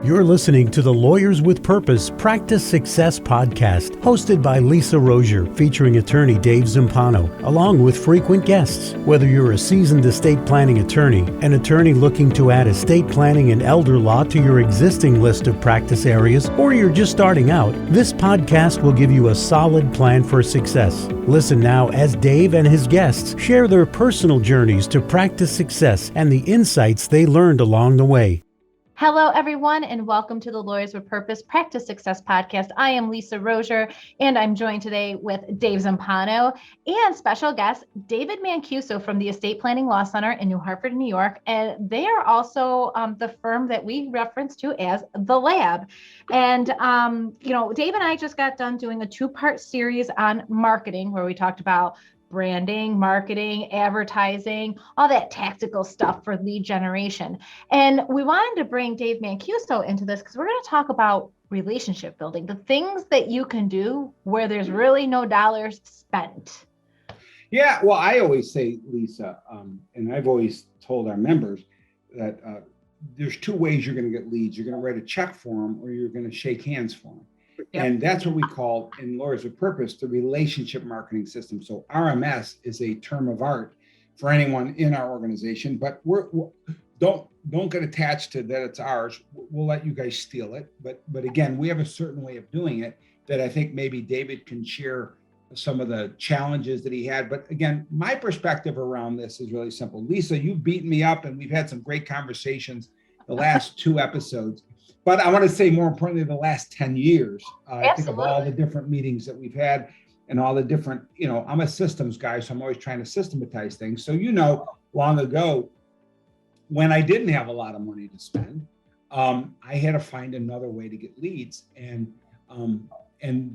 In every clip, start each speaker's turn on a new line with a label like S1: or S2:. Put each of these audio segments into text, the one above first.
S1: You're listening to the Lawyers with Purpose Practice Success Podcast, hosted by Lisa Rozier, featuring attorney Dave Zumpano, along with frequent guests. Whether you're a seasoned estate planning attorney, an attorney looking to add estate planning and elder law to your existing list of practice areas, or you're just starting out, this podcast will give you a solid plan for success. Listen now as Dave and his guests share their personal journeys to practice success and the insights they learned along the way.
S2: Hello, everyone, and welcome to the Lawyers with Purpose Practice Success Podcast. I am Lisa Rozier, and I'm joined today with Dave Zumpano and special guest David Mancuso from the Estate Planning Law Center in New Hartford, New York. And they are also the firm that we reference to as The Lab. And, Dave and I just got done doing a two-part series on marketing where we talked about branding, marketing, advertising, all that tactical stuff for lead generation. And we wanted to bring Dave Mancuso into this because we're going to talk about relationship building, the things that you can do where there's really no dollars spent.
S3: Yeah, well, I always say, Lisa, and I've always told our members that there's two ways you're going to get leads. You're going to write a check for them or you're going to shake hands for them. Yep. And that's what we call in Lawyers with Purpose, the relationship marketing system. So RMS is a term of art for anyone in our organization, but don't get attached to that it's ours. We'll let you guys steal it. But again, we have a certain way of doing it that I think maybe David can share some of the challenges that he had. But again, my perspective around this is really simple. Lisa, you've beaten me up and we've had some great conversations the last two episodes. But I want to say more importantly, the last 10 years, I think of all the different meetings that we've had and all the different, I'm a systems guy, so I'm always trying to systematize things. So, long ago, when I didn't have a lot of money to spend, I had to find another way to get leads. And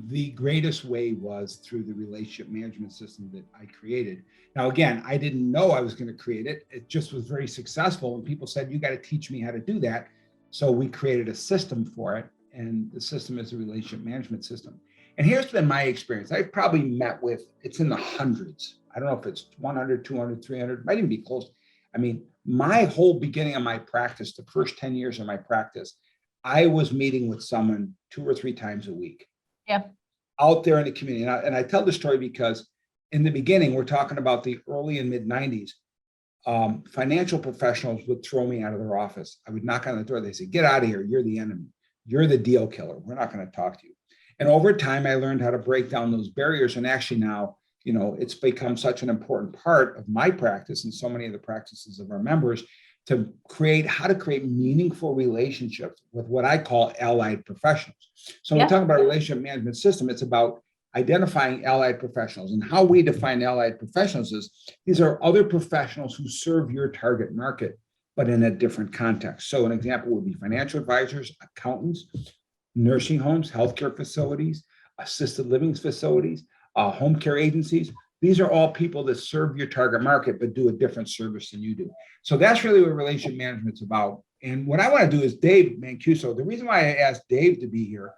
S3: the greatest way was through the relationship management system that I created. Now, again, I didn't know I was going to create it. It just was very successful. And people said, you got to teach me how to do that. So we created a system for it, and the system is a relationship management system. And here's been my experience. I've probably met with, it's in the hundreds. I don't know if it's 100, 200, 300, might even be close. I mean, my whole beginning of my practice, the first 10 years of my practice, I was meeting with someone 2 or 3 times a week.
S2: Yeah.
S3: Out there in the community. And I tell the story because in the beginning, we're talking about the early and mid 90s. Financial professionals would throw me out of their office. I would knock on the door. They say, get out of here. You're the enemy. You're the deal killer. We're not going to talk to you. And over time, I learned how to break down those barriers. And actually now, it's become such an important part of my practice and so many of the practices of our members to create meaningful relationships with what I call allied professionals. So when we talk about a relationship management system, it's about identifying allied professionals. And how we define allied professionals is these are other professionals who serve your target market, but in a different context. So an example would be financial advisors, accountants, nursing homes, healthcare facilities, assisted living facilities, home care agencies. These are all people that serve your target market, but do a different service than you do. So that's really what relationship management's about. And what I want to do is Dave Mancuso. The reason why I asked Dave to be here,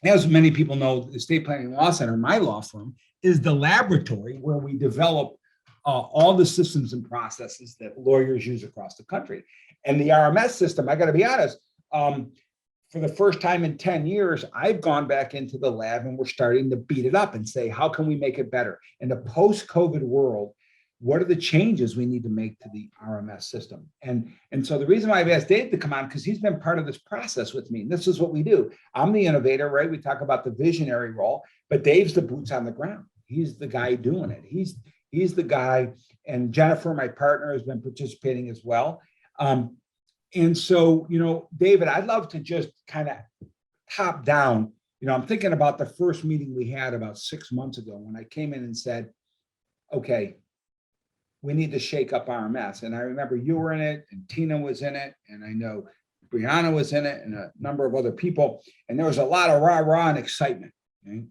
S3: as many people know, the Estate Planning Law Center, my law firm, is the laboratory where we develop all the systems and processes that lawyers use across the country. And the RMS system, I got to be honest, for the first time in 10 years, I've gone back into the lab and we're starting to beat it up and say, how can we make it better? In the post-COVID world, what are the changes we need to make to the RMS system? And so the reason why I've asked Dave to come on, because he's been part of this process with me. And this is what we do. I'm the innovator, right? We talk about the visionary role, but Dave's the boots on the ground. He's the guy doing it. He's the guy. And Jennifer, my partner, has been participating as well. And so, David, I'd love to just kind of top down. I'm thinking about the first meeting we had about 6 months ago when I came in and said, okay, we need to shake up RMS. And I remember you were in it and Tina was in it. And I know Brianna was in it and a number of other people. And there was a lot of rah-rah and excitement. Okay?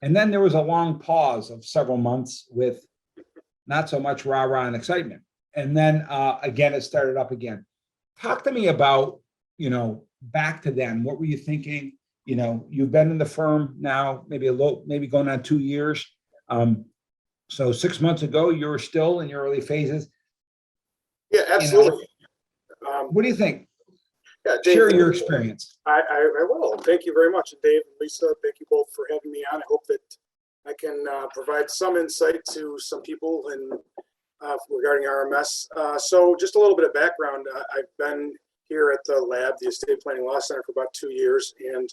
S3: And then there was a long pause of several months with not so much rah-rah and excitement. And then again, it started up again. Talk to me about, back to then, what were you thinking? You've been in the firm now, maybe going on 2 years. So 6 months ago, you were still in your early phases.
S4: Yeah, absolutely.
S3: What do you think?
S4: Yeah, Dave,
S3: share your experience.
S4: I will. Thank you very much. And Dave and Lisa, thank you both for having me on. I hope that I can provide some insight to some people regarding RMS. So just a little bit of background. I've been here at the lab, the Estate Planning Law Center, for about 2 years. And,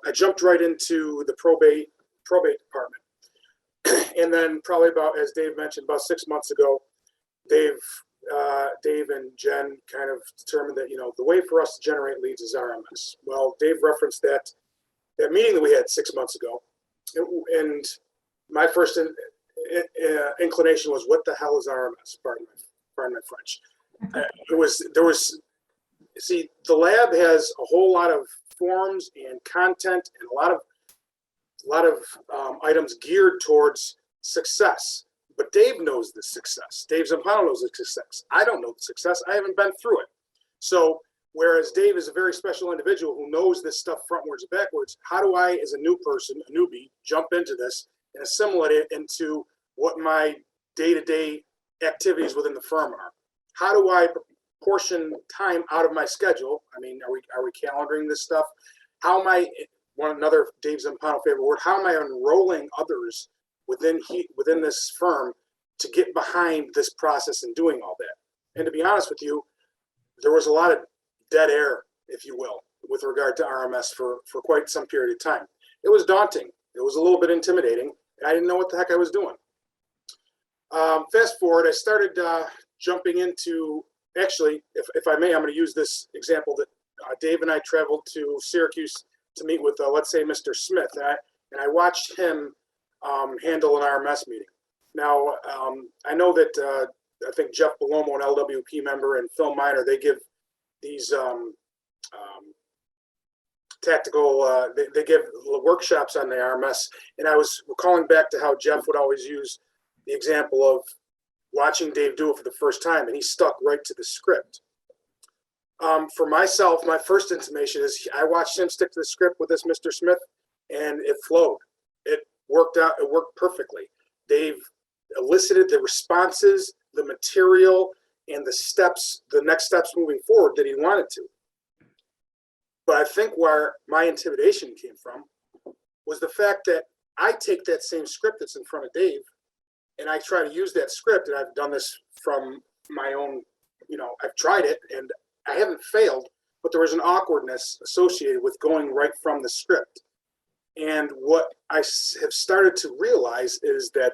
S4: I jumped right into the probate department. And then probably about, as Dave mentioned, about 6 months ago, Dave and Jen kind of determined that, the way for us to generate leads is RMS. Well, Dave referenced that meeting that we had 6 months ago. And my first inclination was, what the hell is RMS? Pardon my French. See, the lab has a whole lot of forms and content and a lot of items geared towards success. But Dave knows the success. Dave Zumpano knows the success. I don't know the success. I haven't been through it. So whereas Dave is a very special individual who knows this stuff frontwards and backwards, how do I, as a new person, a newbie, jump into this and assimilate it into what my day-to-day activities within the firm are? How do I portion time out of my schedule? I mean, are we calendaring this stuff? How am I, another Dave Zumpano favorite word, how am I enrolling others within this firm to get behind this process and doing all that? And to be honest with you, there was a lot of dead air, if you will, with regard to RMS for quite some period of time. It was daunting. It was a little bit intimidating. I didn't know what the heck I was doing. Fast forward, I started jumping into, actually, if I may, I'm going to use this example that Dave and I traveled to Syracuse to meet with, let's say, Mr. Smith, and I watched him handle an RMS meeting. Now, I know that I think Jeff Belomo, an LWP member, and Phil Miner, they give these tactical, they give workshops on the RMS. And I was recalling back to how Jeff would always use the example of watching Dave do it for the first time, and he stuck right to the script. For myself, my first intimation is I watched him stick to the script with this Mr. Smith, and it flowed. It worked out. It worked perfectly. Dave elicited the responses, the material, and the next steps moving forward that he wanted to. But I think where my intimidation came from was the fact that I take that same script that's in front of Dave, and I try to use that script, and I've done this from my own, I've tried it, and I haven't failed, but there was an awkwardness associated with going right from the script. And what I have started to realize is that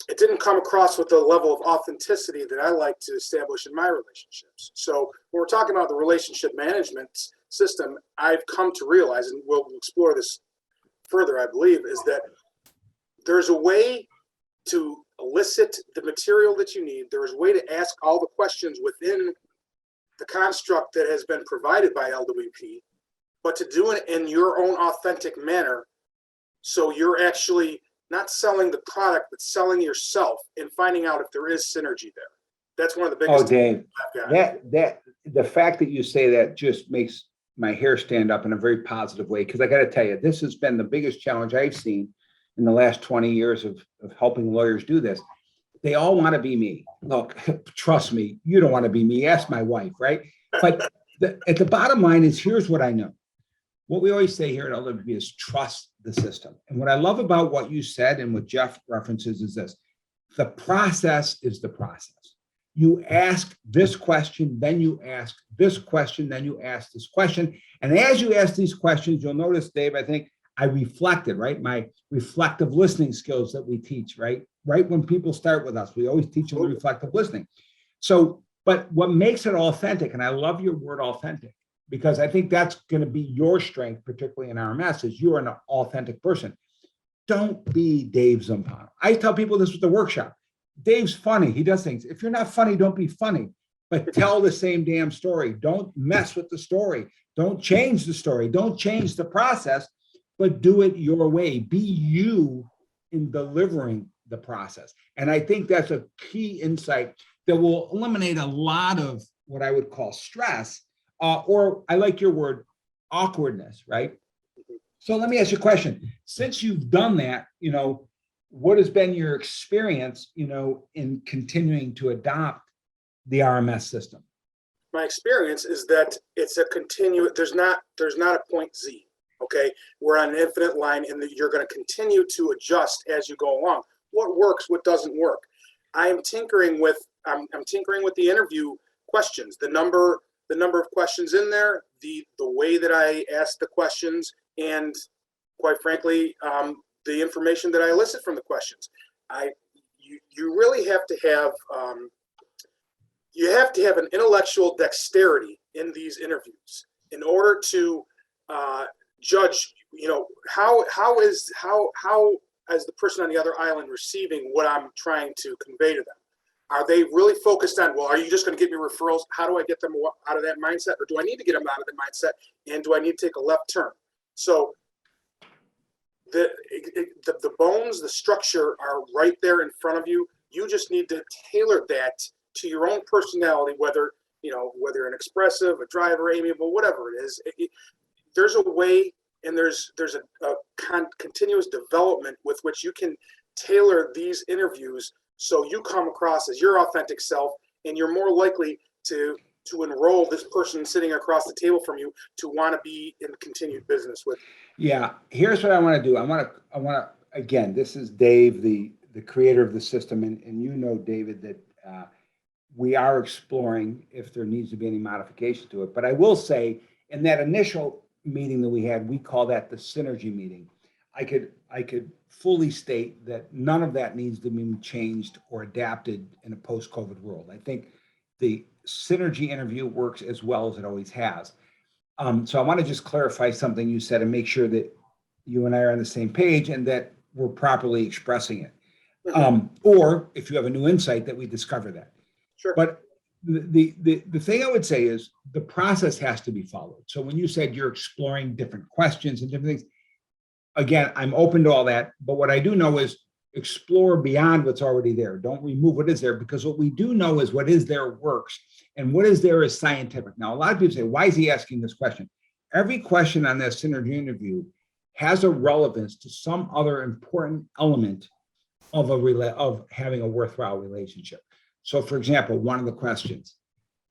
S4: it didn't come across with the level of authenticity that I like to establish in my relationships. So when we're talking about the relationship management system, I've come to realize, and we'll explore this further, I believe, is that there's a way to elicit the material that you need. There's a way to ask all the questions within the construct that has been provided by LWP, but to do it in your own authentic manner. So you're actually not selling the product, but selling yourself and finding out if there is synergy there. That's one of the biggest.
S3: Oh, Dave, that the fact that you say that just makes my hair stand up in a very positive way. Because I got to tell you, this has been the biggest challenge I've seen in the last 20 years of helping lawyers do this. They all want to be me. Look, trust me, you don't want to be me. Ask my wife, right? But at the bottom line is, here's what I know. What we always say here at LWP is trust the system. And what I love about what you said and what Jeff references is this: the process is the process. You ask this question, then you ask this question, then you ask this question. And as you ask these questions, you'll notice, Dave, I think I reflected, right? My reflective listening skills that we teach, right? Right when people start with us, we always teach them reflective listening. So, but what makes it authentic, and I love your word authentic, because I think that's going to be your strength, particularly in RMS, is you're an authentic person. Don't be Dave Zumpano. I tell people this with the workshop. Dave's funny. He does things. If you're not funny, don't be funny, but tell the same damn story. Don't mess with the story. Don't change the story. Don't change the process, but do it your way. Be you in delivering the process. And I think that's a key insight that will eliminate a lot of what I would call stress, or I like your word, awkwardness, right? So let me ask you a question. Since you've done that, what has been your experience, in continuing to adopt the RMS system?
S4: my experience is that it's a continuous, there's not a point Z. Okay, we're on an infinite line, and you're going to continue to adjust as you go along. What works, what doesn't work. I'm tinkering with the interview questions, the number of questions in there, the way that I ask the questions, and quite frankly, the information that I elicit from the questions. You really have to have an intellectual dexterity in these interviews in order to judge, how is the person on the other island receiving what I'm trying to convey to them? Are they really focused on, well, are you just going to give me referrals? How do I get them out of that mindset? Or do I need to get them out of the mindset? And do I need to take a left turn? So the bones, the structure are right there in front of you. You just need to tailor that to your own personality, whether an expressive, a driver, amiable, whatever it is. There's a way, and there's a continuous development with which you can tailor these interviews so you come across as your authentic self, and you're more likely to enroll this person sitting across the table from you to want to be in continued business with you.
S3: Yeah, here's what I want to do. I want to again, this is Dave, the creator of the system, and David, that we are exploring if there needs to be any modification to it. But I will say, in that initial meeting that we had, we call that the synergy meeting. I could fully state that none of that needs to be changed or adapted in a post-COVID world. I think the synergy interview works as well as it always has. So I want to just clarify something you said and make sure that you and I are on the same page and that we're properly expressing it. Or if you have a new insight, that we discover that.
S4: Sure.
S3: But the thing I would say is the process has to be followed. So when you said you're exploring different questions and different things, again, I'm open to all that. But what I do know is explore beyond what's already there. Don't remove what is there, because what we do know is what is there works, and what is there is scientific. Now, a lot of people say, why is he asking this question? Every question on this synergy interview has a relevance to some other important element of having a worthwhile relationship. So, for example, one of the questions,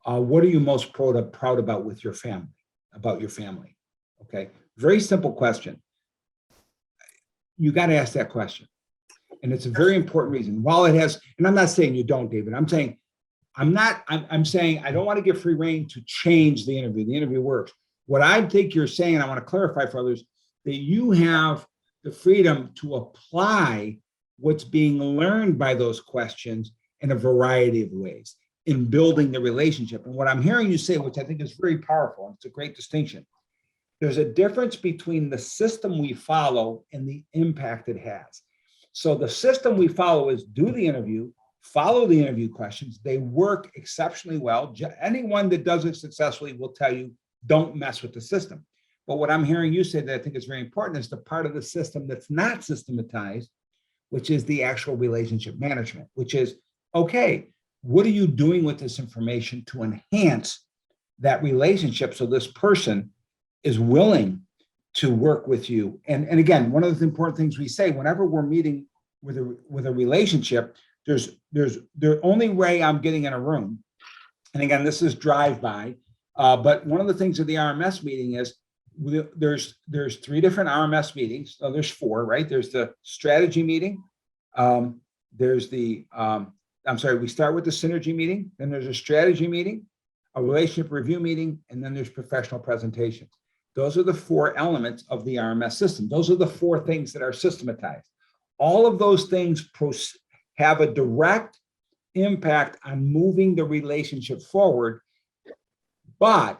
S3: what are you most proud about with your family, about your family? Okay, very simple question. You got to ask that question. And it's a very important reason. While it has, and I'm not saying you don't, David, I'm saying I don't want to give free rein to change the interview. The interview works. What I think you're saying, and I want to clarify for others, that you have the freedom to apply what's being learned by those questions in a variety of ways in building the relationship. And what I'm hearing you say, which I think is very powerful, and it's a great distinction, there's a difference between the system we follow and the impact it has. So the system we follow is do the interview, follow the interview questions. They work exceptionally well. Anyone that does it successfully will tell you, don't mess with the system. But what I'm hearing you say that I think is very important is the part of the system that's not systematized, which is the actual relationship management, which is, okay, what are you doing with this information to enhance that relationship so this person is willing to work with you? And again, one of the important things we say, whenever we're meeting with a relationship, the only way I'm getting in a room, and again, this is drive-by, but one of the things of the RMS meeting is there's 3 different RMS meetings. So there's 4, right? There's the strategy meeting. There's the, we start with the synergy meeting, then there's a strategy meeting, a relationship review meeting, and then there's professional presentations. Those are the 4 elements of the RMS system. Those are the 4 things that are systematized. All of those things have a direct impact on moving the relationship forward, but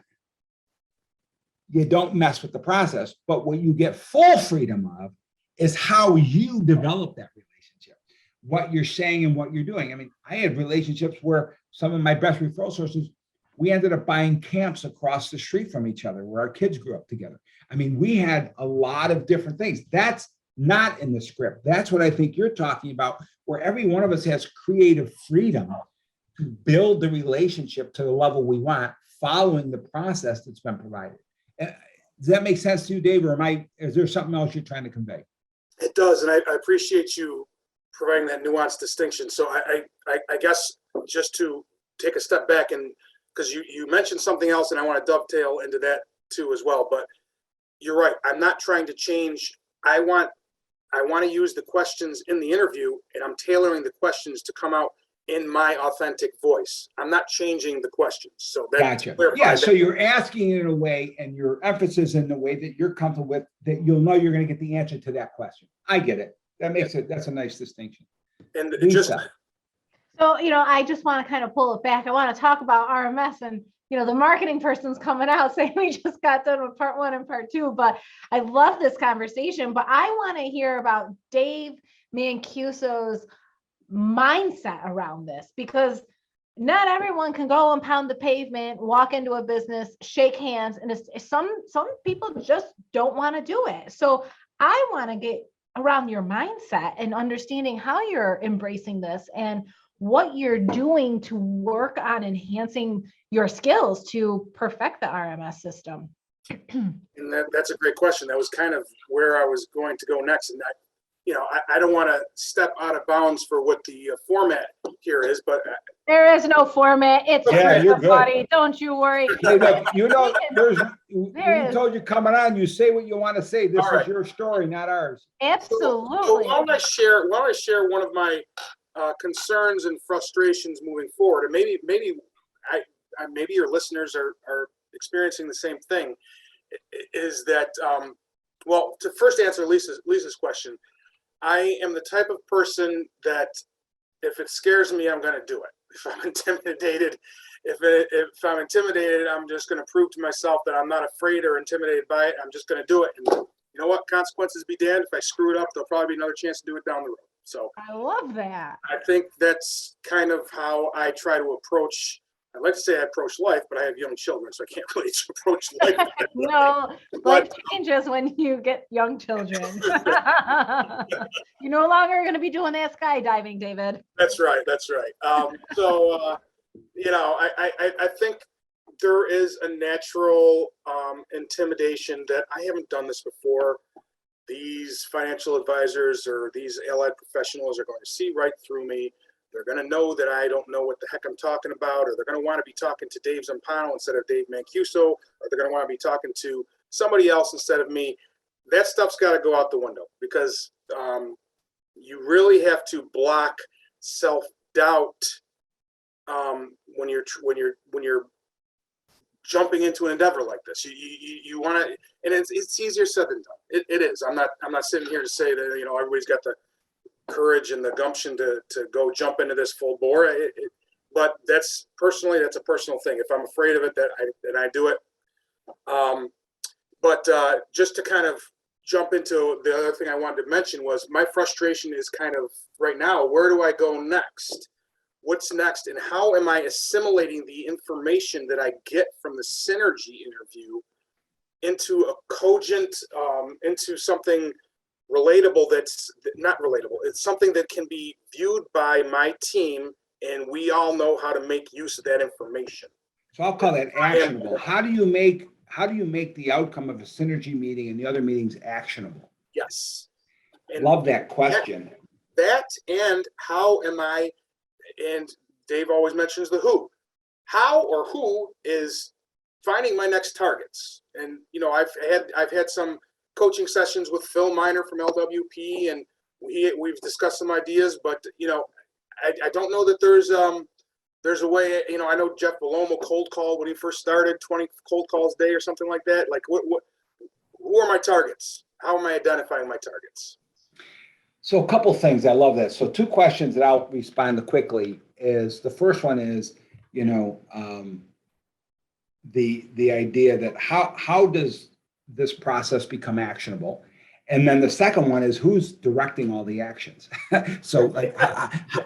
S3: you don't mess with the process. But what you get full freedom of is how you develop that relationship, what you're saying and what you're doing. I mean, I had relationships where some of my best referral sources, we ended up buying camps across the street from each other where our kids grew up together. I mean, we had a lot of different things. That's not in the script. That's what I think you're talking about, where every one of us has creative freedom to build the relationship to the level we want, following the process that's been provided. Does that make sense to you, Dave, or is there something else you're trying to convey?
S4: It does, and I appreciate you providing that nuanced distinction. So I guess just to take a step back and because you mentioned something else, and I want to dovetail into that too as well. But you're right. I'm not trying to change. I want to use the questions in the interview, and I'm tailoring the questions to come out in my authentic voice. I'm not changing the questions. So that
S3: Gotcha. Yeah. So you're asking it in a way, and your emphasis in the way that you're comfortable with, that you'll know you're going to get the answer to that question. I get it. That makes it. That's a nice distinction.
S4: And
S3: Lisa.
S2: So, I just want to kind of pull it back. I want to talk about RMS, and, the marketing person's coming out saying we just got done with part 1 and part 2, but I love this conversation. But I want to hear about Dave Mancuso's mindset around this, because not everyone can go and pound the pavement, walk into a business, shake hands, and some people just don't want to do it. So I want to get around your mindset and understanding how you're embracing this and what you're doing to work on enhancing your skills to perfect the RMS system.
S4: And that's a great question. That was kind of where I was going to go next. And I don't want to step out of bounds for what the format here is, but
S2: there is no format. It's everybody. Don't you worry.
S3: Hey, look, we told you coming on, you say what you want to say. This is your story, not ours.
S2: Absolutely.
S4: So why don't I share one of my concerns and frustrations moving forward, and maybe your listeners are experiencing the same thing. Is that well, to first answer Lisa's question, I am the type of person that if it scares me, I'm going to do it. If I'm intimidated, I'm just going to prove to myself that I'm not afraid or intimidated by it. I'm just going to do it. And you know what? Consequences be damned. If I screw it up, there'll probably be another chance to do it down the road. So
S2: I love that.
S4: I think that's kind of how I try to approach. I'd like to say I approach life, but I have young children, so I can't really approach life.
S2: Life changes when you get young children. You're no longer going to be doing that skydiving, David.
S4: That's right. So, I think there is a natural intimidation that I haven't done this before. These financial advisors or these allied professionals are going to see right through me. They're going to know that I don't know what the heck I'm talking about, or they're going to want to be talking to Dave Zumpano instead of Dave Mancuso, or they're going to want to be talking to somebody else instead of me. That stuff's got to go out the window, because you really have to block self-doubt when you're jumping into an endeavor like this. You want to, and it's easier said than done. It is. I'm not sitting here to say that everybody's got the courage and the gumption to go jump into this full bore. But that's a personal thing. If I'm afraid of it, then I do it. But just to kind of jump into the other thing I wanted to mention was my frustration is kind of right now, where do I go next? What's next? And how am I assimilating the information that I get from the Synergy interview into a cogent, into something relatable that's not relatable. It's something that can be viewed by my team, and we all know how to make use of that information.
S3: So I'll call that actionable. How do you make the outcome of a Synergy meeting and the other meetings actionable?
S4: Yes.
S3: And love that question.
S4: That and how am I, and Dave always mentions the who. How or who is finding my next targets. And I've had some coaching sessions with Phil Miner from LWP, and we've discussed some ideas, but I don't know that there's a way. I know Jeff Bellomo cold call when he first started, 20 cold calls a day or something like that. Like who are my targets? How am I identifying my targets?
S3: So a couple things. I love that. So 2 questions that I'll respond to quickly is, the first one is, the idea that how does this process become actionable? And then the second one is, who's directing all the actions? So like,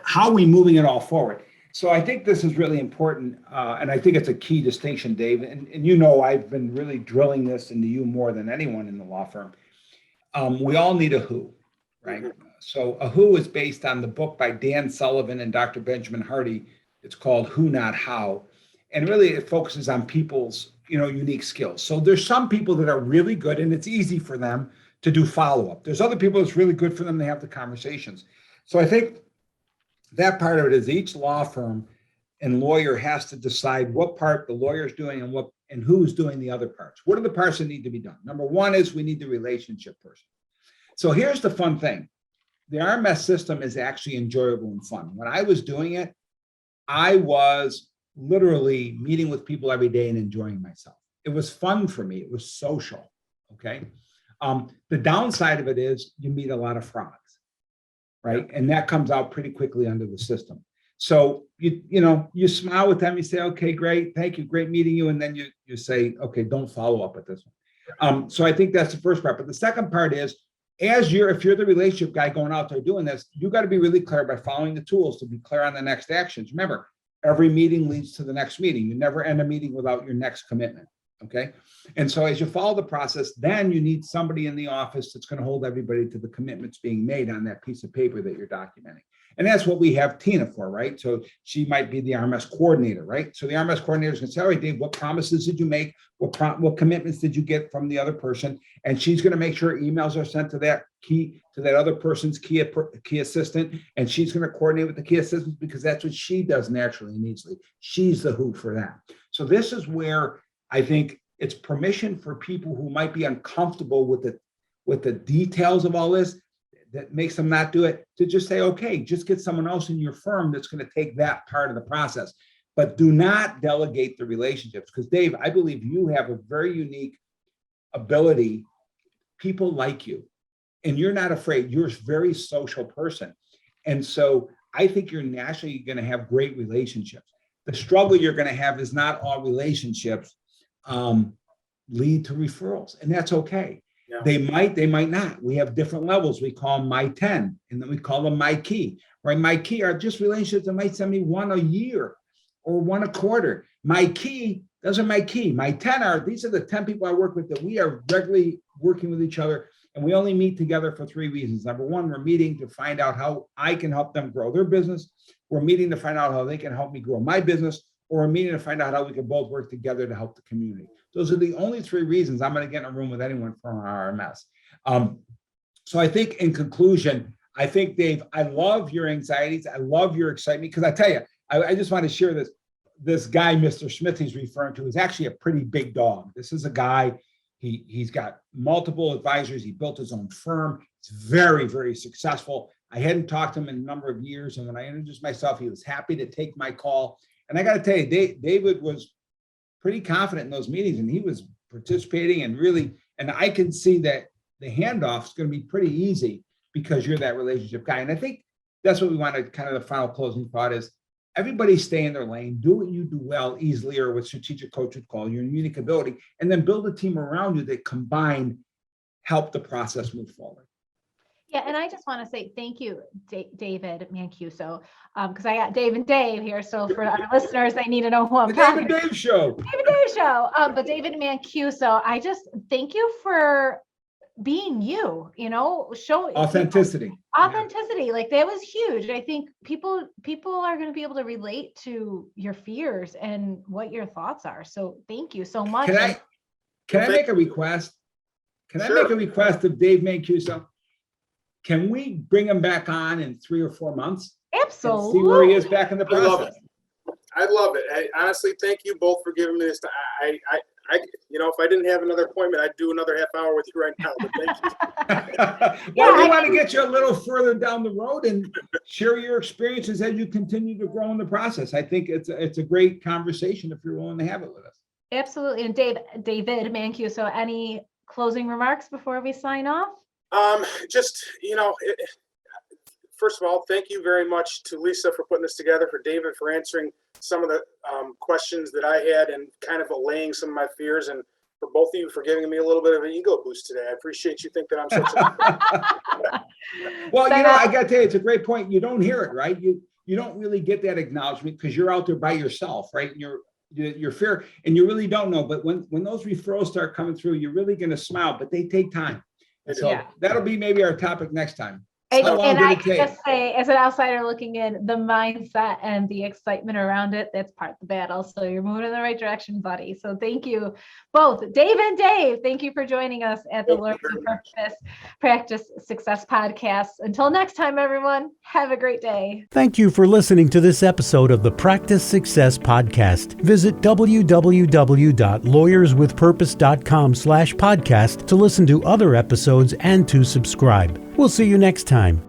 S3: how are we moving it all forward? So I think this is really important. And I think it's a key distinction, Dave. And I've been really drilling this into you more than anyone in the law firm. We all need a who, right? Mm-hmm. So a who is based on the book by Dan Sullivan and Dr. Benjamin Hardy. It's called Who, Not How. And really it focuses on people's, unique skills. So there's some people that are really good and it's easy for them to do follow-up. There's other people that's really good for them to have the conversations. So I think that part of it is each law firm and lawyer has to decide what part the lawyer's doing and who's doing the other parts. What are the parts that need to be done? Number one is we need the relationship person. So here's the fun thing. The RMS system is actually enjoyable and fun. When I was doing it, I was literally meeting with people every day and enjoying myself. It was fun for me. It was social. Okay. The downside of it is you meet a lot of frogs, right? And that comes out pretty quickly under the system. So you smile with them, you say, okay, great, thank you, great meeting you. And then you say, okay, don't follow up with this one. So I think that's the first part. But the second part is, if you're the relationship guy going out there doing this, you got to be really clear by following the tools to be clear on the next actions. Remember, every meeting leads to the next meeting. You never end a meeting without your next commitment. Okay. And so as you follow the process, then you need somebody in the office that's going to hold everybody to the commitments being made on that piece of paper that you're documenting. And that's what we have Tina for, right? So she might be the RMS coordinator, right? So the RMS coordinator is going to say, all right, Dave, what promises did you make? What commitments did you get from the other person? And she's going to make sure emails are sent to that other person's key assistant. And she's going to coordinate with the key assistant because that's what she does naturally and easily. She's the who for that. So this is where I think it's permission for people who might be uncomfortable with the details of all this that makes them not do it, to just say, okay, just get someone else in your firm that's going to take that part of the process. But do not delegate the relationships. Because Dave, I believe you have a very unique ability. People like you and you're not afraid. You're a very social person. And so I think you're naturally going to have great relationships. The struggle you're going to have is not all relationships lead to referrals, and that's okay. Yeah. They might not. We have different levels. We call them my 10, and then we call them my key. Right? My key are just relationships that might send me one a year or one a quarter. My key, those are my key. My 10 these are the 10 people I work with that we are regularly working with each other, and we only meet together for 3 reasons. Number one, we're meeting to find out how I can help them grow their business. We're meeting to find out how they can help me grow my business, or we're meeting to find out how we can both work together to help the community. Those are the only 3 reasons I'm going to get in a room with anyone from our RMS. So I think in conclusion, I think, Dave, I love your anxieties. I love your excitement, because I tell you, I just want to share this. This guy, Mr. Smith, he's referring to, is actually a pretty big dog. This is a guy, he's got multiple advisors. He built his own firm. It's very, very successful. I hadn't talked to him in a number of years. And when I introduced myself, he was happy to take my call. And I got to tell you, David was pretty confident in those meetings, and he was participating and I can see that the handoff is going to be pretty easy because you're that relationship guy. And I think that's what we want to kind of the final closing thought is, everybody stay in their lane, do what you do well, easily, or what strategic coach would call your unique ability, and then build a team around you that combine, help the process move forward.
S2: Yeah, and I just want to say thank you, David Mancuso, because I got Dave and Dave here. So for our listeners, they need to know who I'm talking about.
S3: David Dave Show.
S2: David Dave Show. But David Mancuso, I just thank you for being you. Show
S3: authenticity.
S2: Authenticity, like that was huge. I think people are going to be able to relate to your fears and what your thoughts are. So thank you so much.
S3: Can I make a request? Can I make a request of Dave Mancuso? Can we bring him back on in 3 or 4 months?
S2: Absolutely.
S3: See where he is back in the process.
S4: I love it. Honestly, thank you both for giving me this time. I if I didn't have another appointment, I'd do another half hour with you right now. But thank you.
S3: Well, we want to get you a little further down the road and share your experiences as you continue to grow in the process. I think it's a great conversation if you're willing to have it with us.
S2: Absolutely. And David Mancuso, any closing remarks before we sign off?
S4: First of all, thank you very much to Lisa for putting this together, for David for answering some of the questions that I had and kind of allaying some of my fears, and for both of you for giving me a little bit of an ego boost today. I appreciate you think that I'm such a...
S3: Well, I got to tell you, it's a great point. You don't hear it, right? You don't really get that acknowledgement because you're out there by yourself, right? And your fear, and you really don't know. But when those referrals start coming through, you're really going to smile, but they take time. And so that'll be maybe our topic next time. How long
S2: And
S3: did
S2: I
S3: it
S2: can
S3: take?
S2: just say, as an outsider looking in, the mindset and the excitement around it, that's part of the battle. So you're moving in the right direction, buddy. So thank you both, Dave and Dave. Thank you for joining us at the Lawyers with Purpose Practice Success Podcast. Until next time, everyone, have a great day.
S1: Thank you for listening to this episode of the Practice Success Podcast. Visit www.lawyerswithpurpose.com/podcast to listen to other episodes and to subscribe. We'll see you next time.